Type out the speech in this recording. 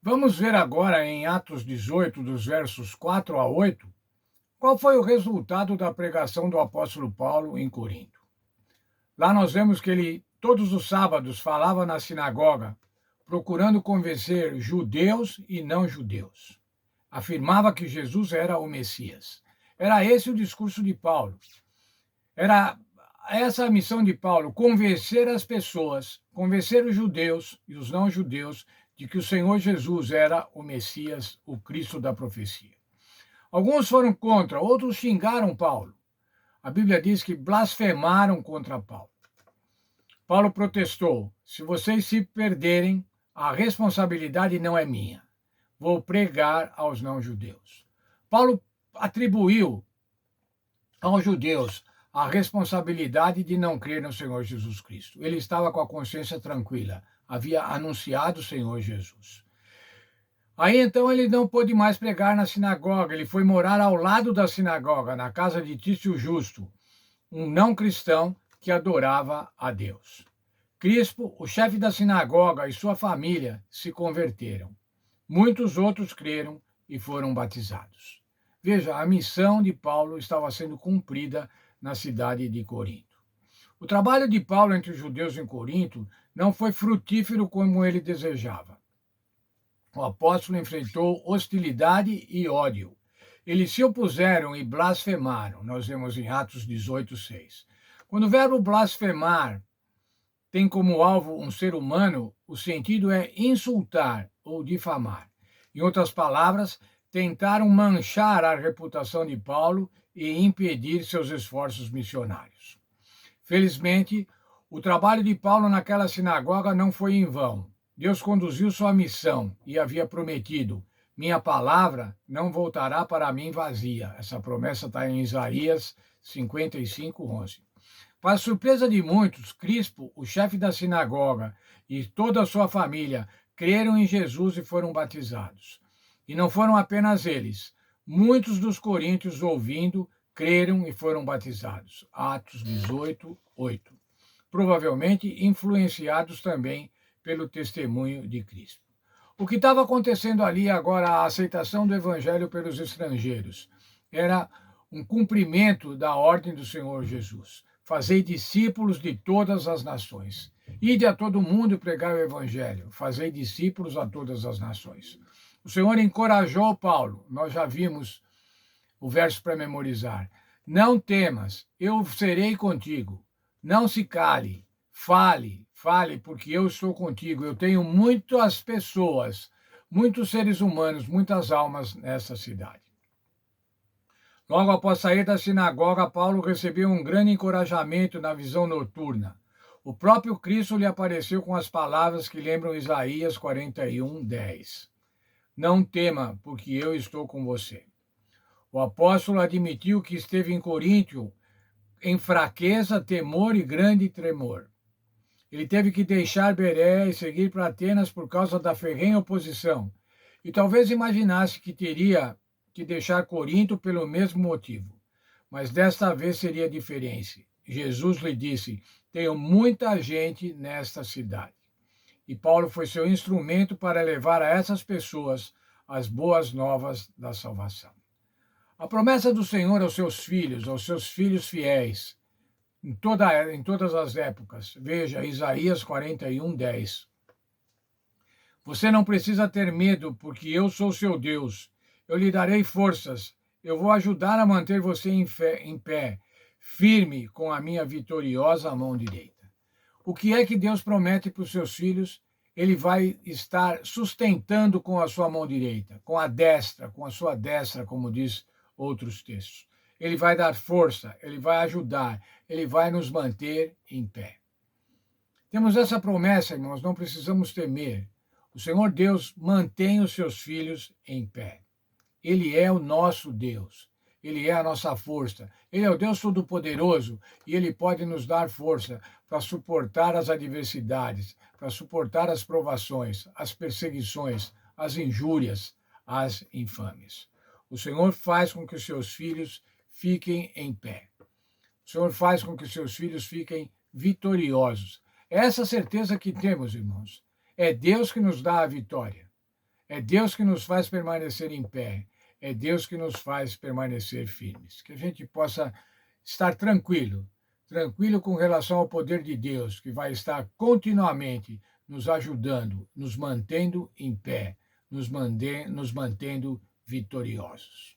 Vamos ver agora em Atos 18, dos versos 4 a 8, qual foi o resultado da pregação do apóstolo Paulo em Corinto. Lá nós vemos que ele, todos os sábados, falava na sinagoga, procurando convencer judeus e não judeus. Afirmava que Jesus era o Messias. Era esse o discurso de Paulo. Era essa a missão de Paulo, convencer as pessoas, convencer os judeus e os não judeus de que o Senhor Jesus era o Messias, o Cristo da profecia. Alguns foram contra, outros xingaram Paulo. A Bíblia diz que blasfemaram contra Paulo. Paulo protestou: se vocês se perderem, a responsabilidade não é minha. Vou pregar aos não-judeus. Paulo atribuiu aos judeus a responsabilidade de não crer no Senhor Jesus Cristo. Ele estava com a consciência tranquila, havia anunciado o Senhor Jesus. Aí então ele não pôde mais pregar na sinagoga, ele foi morar ao lado da sinagoga, na casa de Tício Justo, um não cristão que adorava a Deus. Crispo, o chefe da sinagoga, e sua família se converteram. Muitos outros creram e foram batizados. Veja, a missão de Paulo estava sendo cumprida na cidade de Corinto. O trabalho de Paulo entre os judeus em Corinto não foi frutífero como ele desejava. O apóstolo enfrentou hostilidade e ódio. Eles se opuseram e blasfemaram. Nós vemos em Atos 18:6. Quando o verbo blasfemar tem como alvo um ser humano, o sentido é insultar ou difamar. Em outras palavras, tentaram manchar a reputação de Paulo e impedir seus esforços missionários. Felizmente, o trabalho de Paulo naquela sinagoga não foi em vão. Deus conduziu sua missão e havia prometido: minha palavra não voltará para mim vazia. Essa promessa está em Isaías 55:11. Para surpresa de muitos, Crispo, o chefe da sinagoga, e toda a sua família creram em Jesus e foram batizados. E não foram apenas eles. Muitos dos coríntios, ouvindo, creram e foram batizados. Atos 18:8. Provavelmente influenciados também pelo testemunho de Cristo. O que estava acontecendo ali agora, a aceitação do evangelho pelos estrangeiros, era um cumprimento da ordem do Senhor Jesus. Fazei discípulos de todas as nações. Ide a todo mundo e pregai o evangelho. Fazei discípulos a todas as nações. O Senhor encorajou Paulo. Nós já vimos o verso para memorizar. Não temas, eu serei contigo. Não se cale, fale, porque eu estou contigo. Eu tenho muitas pessoas, muitos seres humanos, muitas almas nessa cidade. Logo após sair da sinagoga, Paulo recebeu um grande encorajamento na visão noturna. O próprio Cristo lhe apareceu com as palavras que lembram Isaías 41:10. Não tema, porque eu estou com você. O apóstolo admitiu que esteve em Coríntio em fraqueza, temor e grande tremor. Ele teve que deixar Bereia e seguir para Atenas por causa da ferrenha oposição. E talvez imaginasse que teria que deixar Corinto pelo mesmo motivo. Mas desta vez seria diferente. Jesus lhe disse: tenho muita gente nesta cidade. E Paulo foi seu instrumento para levar a essas pessoas as boas novas da salvação. A promessa do Senhor aos seus filhos fiéis, em todas as épocas. Veja, Isaías 41:10. Você não precisa ter medo, porque eu sou seu Deus. Eu lhe darei forças. Eu vou ajudar a manter você em pé, firme com a minha vitoriosa mão direita. O que é que Deus promete para os seus filhos? Ele vai estar sustentando com a sua mão direita, com a sua destra, como diz outros textos. Ele vai dar força, ele vai ajudar, ele vai nos manter em pé. Temos essa promessa, irmãos, não precisamos temer. O Senhor Deus mantém os seus filhos em pé. Ele é o nosso Deus. Ele é a nossa força. Ele é o Deus Todo-Poderoso e Ele pode nos dar força para suportar as adversidades, para suportar as provações, as perseguições, as injúrias, as infames. O Senhor faz com que os seus filhos fiquem em pé. O Senhor faz com que os seus filhos fiquem vitoriosos. É essa certeza que temos, irmãos. É Deus que nos dá a vitória. É Deus que nos faz permanecer em pé. É Deus que nos faz permanecer firmes. Que a gente possa estar tranquilo, tranquilo com relação ao poder de Deus, que vai estar continuamente nos ajudando, nos mantendo em pé, nos mantendo vitoriosos.